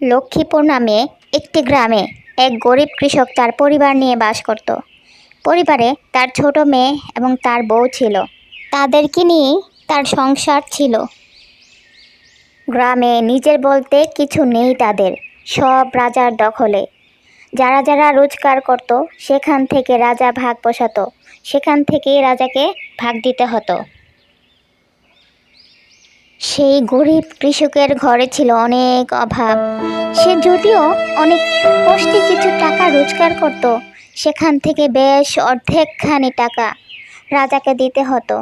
লক্ষ্মীপুর নামে একটি গ্রামে এক গরিব কৃষক তার পরিবার নিয়ে বাস করত। পরিবারে তার ছোট মেয়ে এবং তার বউ ছিল। তাদেরকে নিয়েই তার সংসার ছিল। গ্রামে নিজের বলতে কিছু নেই তাদের, সব রাজার দখলে। যারা যারা রোজগার করত সেখান থেকে রাজা ভাগ বসাতো, সেখান থেকেই রাজাকে ভাগ দিতে হতো। সেই গরিব কৃষকের ঘরে ছিল অনেক অভাব। সে যদিও অনেক কষ্টে কিছু টাকা রোজগার করত, সেখান থেকে বেশ অর্ধেকখানি টাকা রাজাকে দিতে হতো।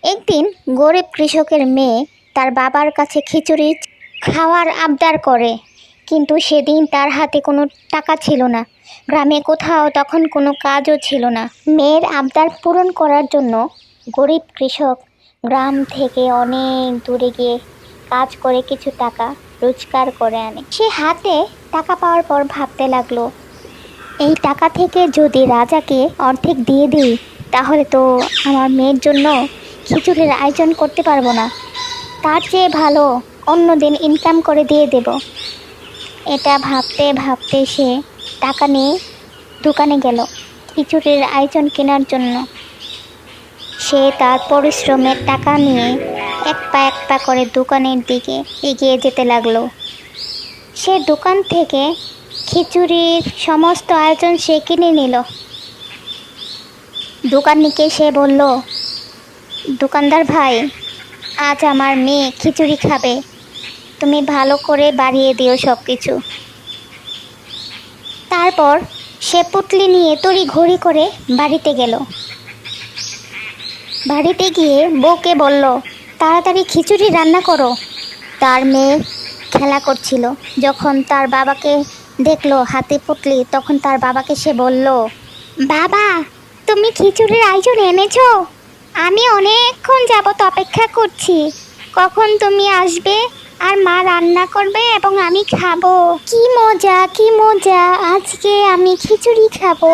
একদিন গরিব কৃষকের মেয়ে তার বাবার কাছে খিচুড়ি খাওয়ার আবদার করে, কিন্তু সেদিন তার হাতে কোনো টাকা ছিল না। গ্রামে কোথাও তখন কোনো কাজও ছিল না। মেয়ের আবদার পূরণ করার জন্য গরিব কৃষক গ্রাম থেকে অনেক দূরে গিয়ে কাজ করে কিছু টাকা রোজগার করে আনে। সে হাতে টাকা পাওয়ার পর ভাবতে লাগলো, এই টাকা থেকে যদি রাজাকে অর্ধেক দিয়ে দিই তাহলে তো আমার মেয়ের জন্য খিচুড়ির আয়োজন করতে পারবো না। তার চেয়ে ভালো অন্য দিন ইনকাম করে দিয়ে দেব। এটা ভাবতে ভাবতে সে টাকা নিয়ে দোকানে গেল খিচুড়ির আয়োজন কেনার জন্য। সে তার পরিশ্রমের টাকা নিয়ে এক পা করে দোকানের দিকে এগিয়ে যেতে লাগলো। সে দোকান থেকে খিচুড়ির সমস্ত আয়োজন সে কিনে নিল। দোকানিকে সে বলল, দোকানদার ভাই, আজ আমার মেয়ে খিচুড়ি খাবে, তুমি ভালো করে বাড়িয়ে দিও সব কিছু। তারপর সে পুটলি নিয়ে তড়ি ঘড়ি করে বাড়িতে গেল। বাড়িতে গিয়ে বউকে বলল, তাড়াতাড়ি খিচুড়ি রান্না করো। তার মেয়ে খেলা করছিল। যখন তার বাবাকে দেখলো হাতে পুটলি, তখন তার বাবাকে সে বলল, বাবা, তুমি খিচুড়ির আয়োজন এনেছো? আমি অনেকক্ষণ যাবত অপেক্ষা করছি, কখন তুমি আসবে আর মা রান্না করবে এবং আমি খাবো। কি মজা, কি মজা, আজকে আমি খিচুড়ি খাবো,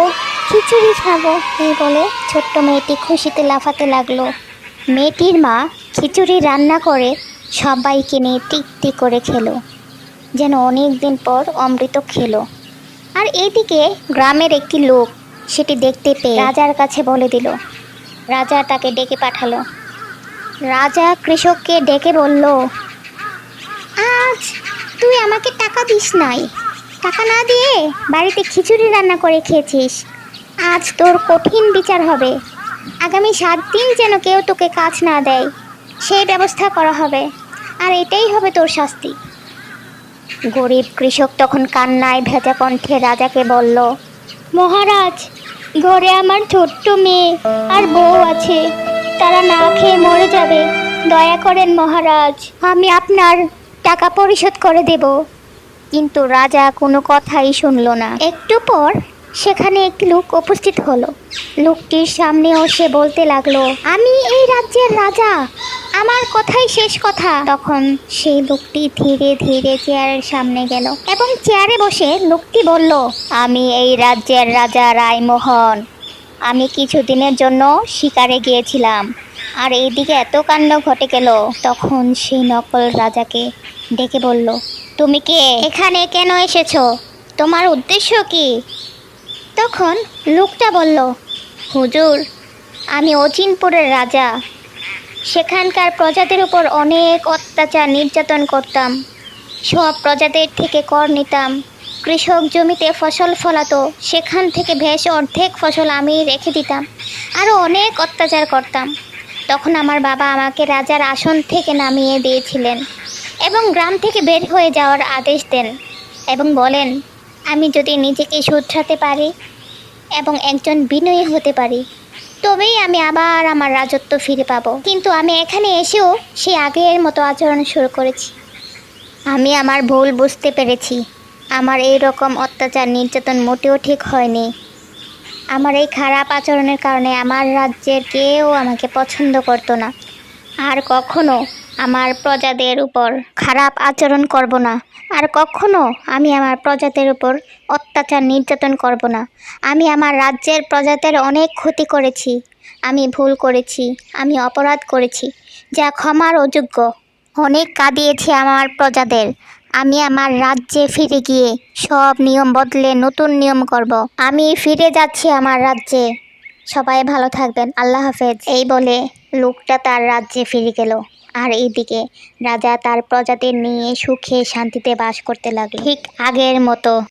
খিচুড়ি খাবো। এই বলে ছোট্ট মেয়েটি খুশিতে লাফাতে লাগলো। মেয়েটির মা খিচুড়ি রান্না করে সবাইকে নিয়ে তৃপ্তি করে খেলো, যেন অনেক দিন পর অমৃত খেলো। আর এইদিকে গ্রামের একটি লোক সেটি দেখতে পেয়ে রাজার কাছে বলে দিল। রাজা তাকে ডেকে পাঠালো। রাজা কৃষককে ডেকে বলল, আজ তুই আমাকে টাকা দিস নাই, টাকা না দিয়ে বাড়িতে খিচুড়ি রান্না করে খেয়েছিস। আজ তোর কঠিন বিচার হবে। আগামী 7 দিন যেন কেউ তোকে কাজ না দেয়, সেই ব্যবস্থা করা হবে, আর এটাই হবে তোর শাস্তি। গরিব কৃষক তখন কান্নায় ভেজা কণ্ঠে রাজাকে বলল, মহারাজ, ঘরে আমার ছোট্ট মেয়ে আর বউ আছে, তারা না খেয়ে মরে যাবে। দয়া করেন মহারাজ, আমি আপনার টাকা পরিশোধ করে দেব। কিন্তু রাজা কোনো কথাই শুনল না। একটু পর সেখানে একটি লোক উপস্থিত হলো। লোকটির সামনেও সে বলতে লাগলো, আমি এই রাজ্যের রাজা, আমার কথাই শেষ কথা। তখন সেই লোকটি ধীরে ধীরে চেয়ারের সামনে গেল এবং চেয়ারে বসে লোকটি বলল, আমি এই রাজ্যের রাজা রায়মোহন। আমি কিছুদিনের জন্য শিকারে গিয়েছিলাম, আর এইদিকে এত কাণ্ড ঘটে গেল। তখন সেই নকল রাজাকে ডেকে বলল, তুমি কে? এখানে কেন এসেছো? তোমার উদ্দেশ্য কি? তখন লোকটা বলল, হুজুর, আমি অচিনপুরের রাজা। সেখানকার প্রজাদের উপর অনেক অত্যাচার নির্যাতন করতাম। সব প্রজাদের থেকে কর নিতাম। কৃষক জমিতে ফসল ফলাতো, সেখান থেকে বেশ অর্ধেক ফসল আমি রেখে দিতাম। আরও অনেক অত্যাচার করতাম। তখন আমার বাবা আমাকে রাজার আসন থেকে নামিয়ে দিয়েছিলেন এবং গ্রাম থেকে বের হয়ে যাওয়ার আদেশ দেন এবং বলেন, আমি যদি নিজেকে শুধরাতে পারি এবং একজন বিনয়ী হতে পারি, তবেই আমি আবার আমার রাজত্ব ফিরে পাবো। কিন্তু আমি এখানে এসেও সেই আগের মতো আচরণ শুরু করেছি। আমি আমার ভুল বুঝতে পেরেছি। আমার এই রকম অত্যাচার নির্যাতন মোটেও ঠিক হয়নি। আমার এই খারাপ আচরণের কারণে আমার রাজ্যের কেউ আমাকে পছন্দ করতো না। আর কখনো আমার প্রজাদের উপর খারাপ আচরণ করব না। আর কখনো আমি আমার প্রজাদের উপর অত্যাচার নির্যাতন করব না। আমি আমার রাজ্যের প্রজাদের অনেক ক্ষতি করেছি। আমি ভুল করেছি, আমি অপরাধ করেছি, যা ক্ষমার অযোগ্য। অনেক কাঁদিয়েছি আমার প্রজাদের। আমি আমার রাজ্যে ফিরে গিয়ে সব নিয়ম বদলে নতুন নিয়ম করব। আমি ফিরে যাচ্ছি আমার রাজ্যে। সবাই ভালো থাকবেন, আল্লাহ হাফেজ। এই বলে লোকটা তার রাজ্যে ফিরে গেল। আর এইদিকে রাজা তার প্রজাদের নিয়ে সুখে শান্তিতে বাস করতে লাগলো, ঠিক আগের মতো।